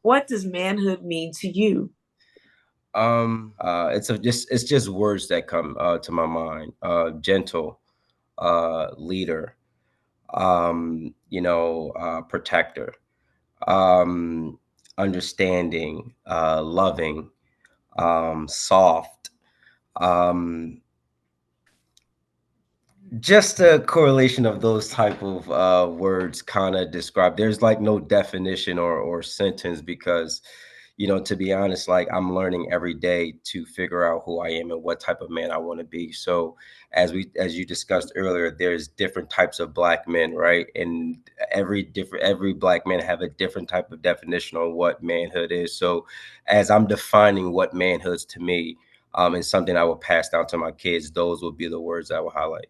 What does manhood mean to you? It's just words that come to my mind. Gentle, leader, protector, um, understanding, loving, soft. Um, just a correlation of those type of words kind of describe. There's like no definition or sentence because, to be honest, like I'm learning every day to figure out who I am and what type of man I want to be. So as you discussed earlier, there's different types of black men, right? And every black man have a different type of definition on what manhood is. So as I'm defining what manhood's to me, and something I will pass down to my kids, those will be the words I will highlight.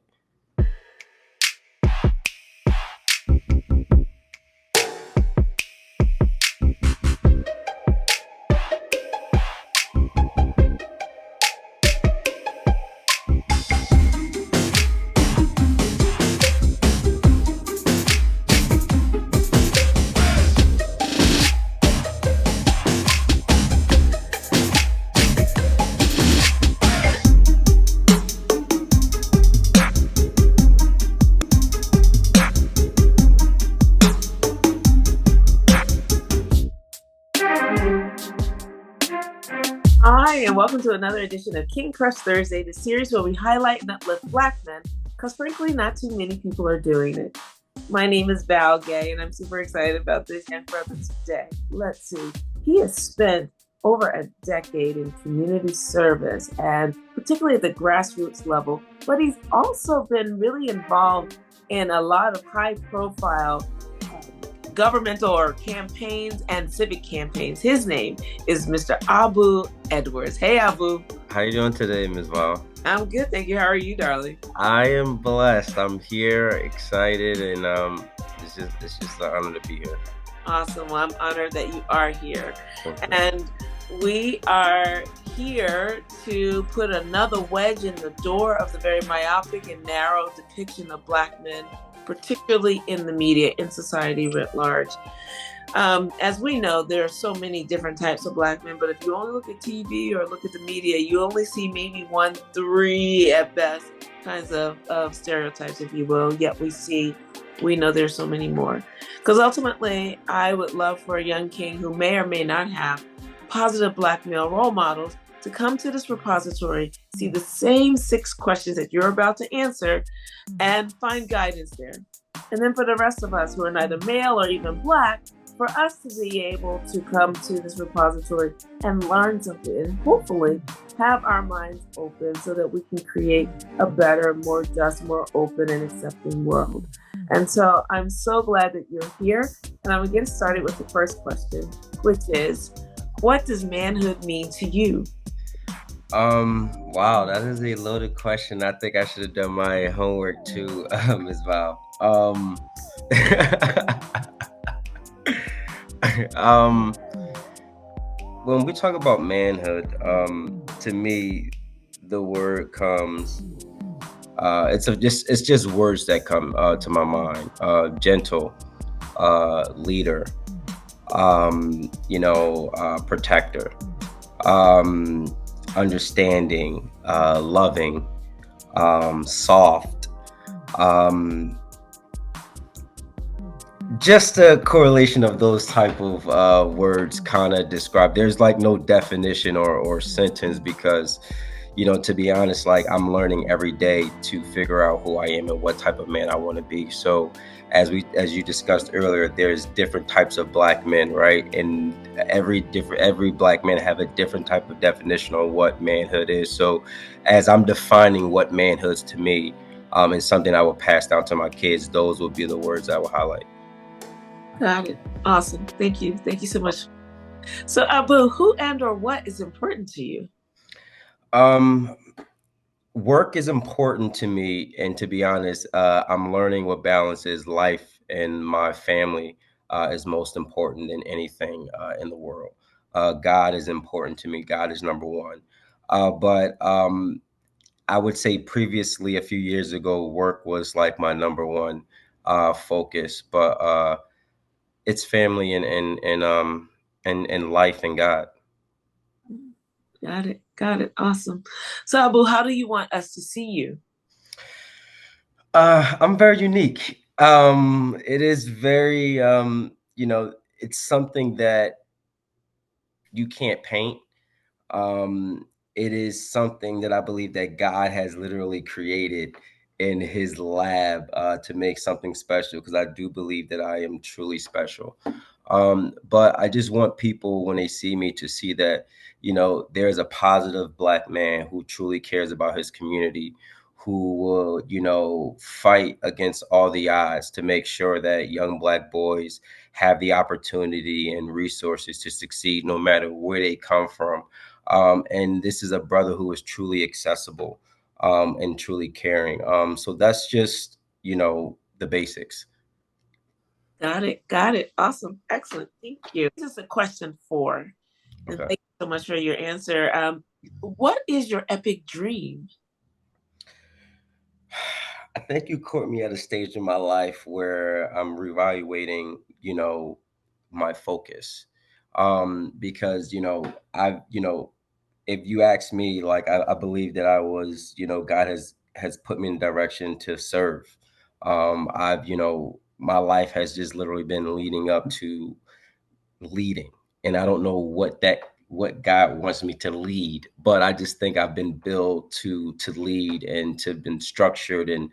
Hi, and welcome to another edition of King Crush Thursday, the series where we highlight and uplift Black men, because frankly, not too many people are doing it. My name is Val Gay, and I'm super excited about this young brother today. Let's see. He has spent over a decade in community service, and particularly at the grassroots level, but he's also been really involved in a lot of high profile governmental or campaigns and civic campaigns. His name is Mr. Abu Edwards. Hey, Abu. How you doing today, Ms. Val? I'm good, thank you. How are you, darling? I am blessed. I'm here, excited, and it's just an honor to be here. Awesome. Well, I'm honored that you are here. Thank you. And we are here to put another wedge in the door of the very myopic and narrow depiction of Black men, particularly in the media, in society writ large. As we know, there are so many different types of Black men, but if you only look at TV or look at the media, you only see maybe one, three at best kinds of stereotypes, if you will. Yet we know there's so many more. Because ultimately, I would love for a young king who may or may not have positive Black male role models to come to this repository, see the same 6 questions that you're about to answer, and find guidance there. And then for the rest of us who are neither male or even Black, for us to be able to come to this repository and learn something and hopefully have our minds open so that we can create a better, more just, more open and accepting world. And so I'm so glad that you're here. And I'm going to get started with the first question, which is, what does manhood mean to you? Wow, that is a loaded question. I think I should have done my homework too, Ms. Val. Um, when we talk about manhood, to me, the word comes. It's just words that come to my mind. Gentle, leader, protector, um, understanding, loving, soft. Um, just a correlation of those type of words kind of describe. There's like no definition or sentence because, to be honest, like I'm learning every day to figure out who I am and what type of man I want to be. So as you discussed earlier, there's different types of black men, right? And every black man have a different type of definition on what manhood is. So as I'm defining what manhood's to me, and something I will pass down to my kids, those will be the words I will highlight. Got it. Awesome. Thank you. Thank you so much. So, Abu, who and or what is important to you? Um, Work is important to me, and to be honest, I'm learning what balance is. Life and my family is most important than anything in the world. God is important to me. God is number one. But I would say previously, a few years ago, work was like my number one focus. But it's family and and life and God. Got it. Got it. Awesome. So, Abu, how do you want us to see you? I'm very unique. It is very, it's something that you can't paint. Um, it is something that I believe that God has literally created in His lab to make something special. Because I do believe that I am truly special. But I just want people when they see me to see that there's a positive Black man who truly cares about his community, who will fight against all the odds to make sure that young Black boys have the opportunity and resources to succeed no matter where they come from. And this is a brother who is truly accessible and truly caring. So that's just, the basics. Got it. Got it. Awesome. Excellent. Thank you. This is a question four. And Okay. thank you so much for your answer. What is your epic dream? I think you caught me at a stage in my life where I'm reevaluating, my focus. Because, if you ask me, like I believe that I was, God has put me in direction to serve. My life has just literally been leading up to leading, and I don't know what God wants me to lead, but I just think I've been built to lead and to been structured and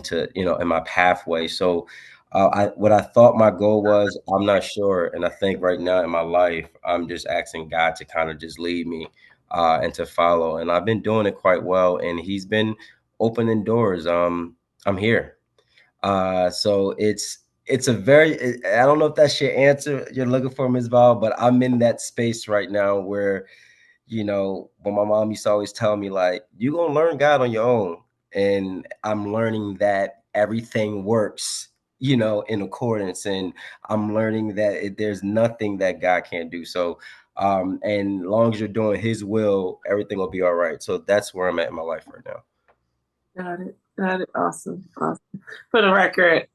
to in my pathway. So what I thought my goal was, I'm not sure, and I think right now in my life, I'm just asking God to kind of just lead me and to follow, and I've been doing it quite well, and He's been opening doors. I'm here. So it's a very I don't know if that's your answer you're looking for, Ms. Val, but I'm in that space right now where, when my mom used to always tell me, like, you're gonna learn God on your own. And I'm learning that everything works, in accordance. And I'm learning that there's nothing that God can't do. So and long as you're doing his will, everything will be all right. So that's where I'm at in my life right now. Got it. Got it. Awesome. Awesome. For the record,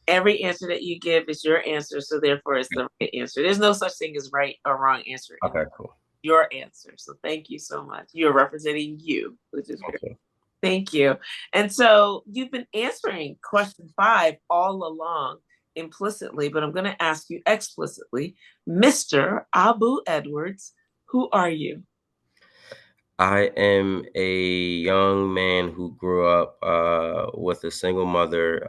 every answer that you give is your answer, so therefore it's the right answer. There's no such thing as right or wrong answer in Okay, cool. your answer. So thank you so much. You're representing you, which is great. Okay. Thank you. And so you've been answering question five all along implicitly, but I'm going to ask you explicitly, Mr. Abu Edwards, who are you? I am a young man who grew up with a single mother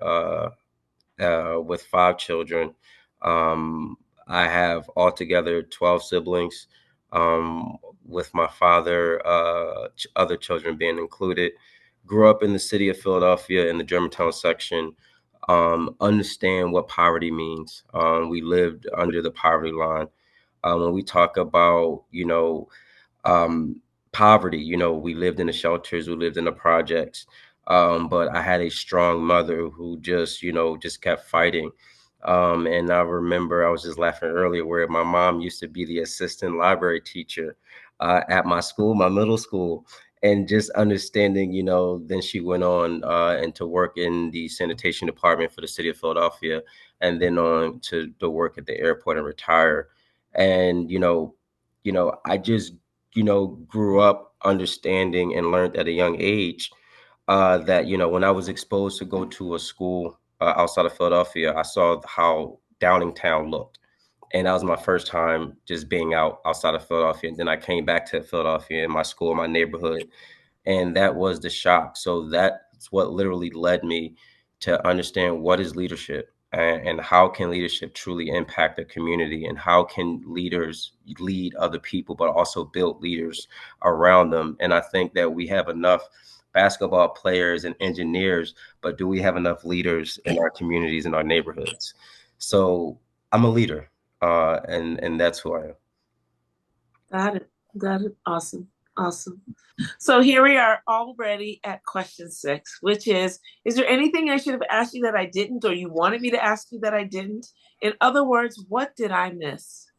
with 5 children. I have altogether 12 siblings, with my father, other children being included. Grew up in the city of Philadelphia in the Germantown section. Understand what poverty means. We lived under the poverty line. When we talk about, um, poverty. We lived in the shelters, we lived in the projects. But I had a strong mother who just kept fighting. And I remember I was just laughing earlier where my mom used to be the assistant library teacher at my school, my middle school. And just understanding, then she went on and to work in the sanitation department for the city of Philadelphia, and then on to work at the airport and retire. And I just grew up understanding and learned at a young age that, when I was exposed to go to a school outside of Philadelphia, I saw how Downingtown looked. And that was my first time just being outside of Philadelphia. And then I came back to Philadelphia in my school, my neighborhood, and that was the shock. So that's what literally led me to understand what is leadership, and how can leadership truly impact a community, and how can leaders lead other people but also build leaders around them. And I think that we have enough basketball players and engineers, but do we have enough leaders in our communities, in our neighborhoods? So I'm a leader, and that's who I am. Got it. Got it. Awesome. Awesome. So here we are already at question six, which is there anything I should have asked you that I didn't, or you wanted me to ask you that I didn't? In other words, what did I miss?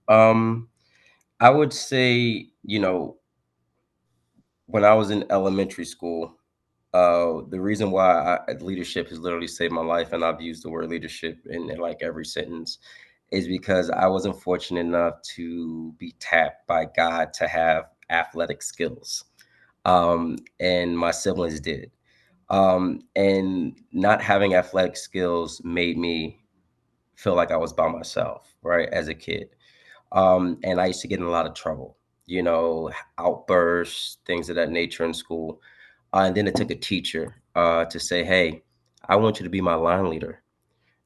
um I would say, when I was in elementary school, the reason why leadership has literally saved my life, and I've used the word leadership in like every sentence, is because I wasn't fortunate enough to be tapped by God to have athletic skills. And my siblings did. And not having athletic skills made me feel like I was by myself, right, as a kid. And I used to get in a lot of trouble, you know, outbursts, things of that nature in school. And then it took a teacher to say, "Hey, I want you to be my line leader."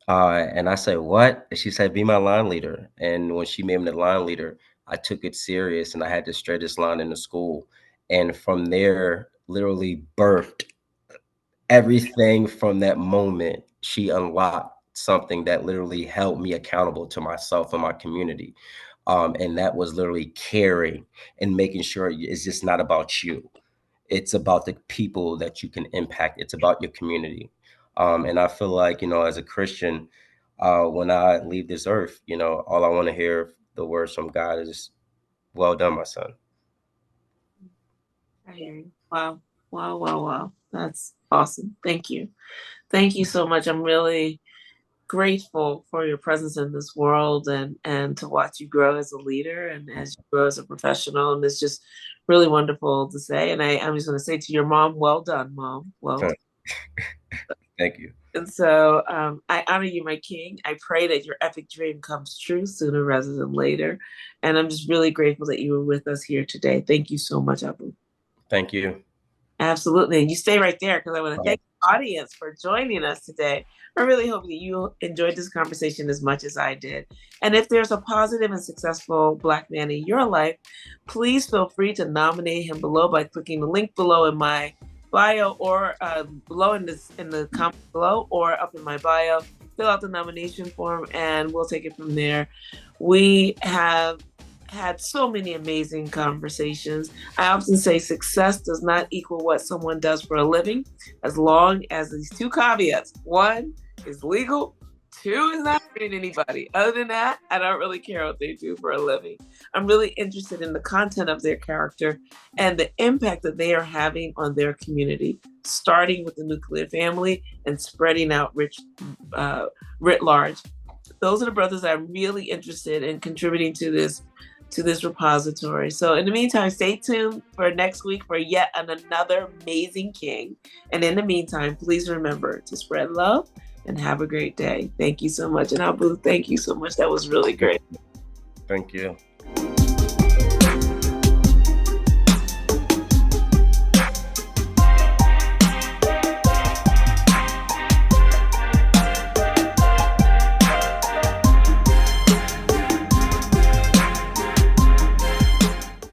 And I said, "What?" And she said, "Be my line leader." And when she made me the line leader, I took it serious and I had the straightest line in the school. And from there, literally birthed everything from that moment. She unlocked something that literally held me accountable to myself and my community. And that was literally caring and making sure it's just not about you. It's about the people that you can impact. It's about your community. And I feel like, you know, as a Christian, when I leave this earth, you know, all I want to hear the words from God is, "Well done, my son." I hear you. Wow. Wow, wow, wow. That's awesome. Thank you. Thank you so much. I'm really grateful for your presence in this world and to watch you grow as a leader and as you grow as a professional. And it's just really wonderful to say. And I'm just going to say to your mom, well done, mom. Well done. Thank you. And so I honor you, my king. I pray that your epic dream comes true sooner rather than later. And I'm just really grateful that you were with us here today. Thank you so much, Abu. Thank you. Absolutely. And you stay right there because I want to Uh, thank the audience for joining us today. I really hope that you enjoyed this conversation as much as I did. And if there's a positive and successful Black man in your life, please feel free to nominate him below by clicking the link below in my bio or below in the comment below or up in my bio. Fill out the nomination form and we'll take it from there. We have had so many amazing conversations. I often say success does not equal what someone does for a living, as long as these two caveats. One is legal, two is not hurting anybody. Other than that, I don't really care what they do for a living. I'm really interested in the content of their character and the impact that they are having on their community, starting with the nuclear family and spreading out writ large. Those are the brothers I'm really interested in contributing to this repository. So in the meantime, stay tuned for next week for yet another amazing king. And in the meantime, please remember to spread love and have a great day. Thank you so much. And Abu, thank you so much. That was really great. Thank you.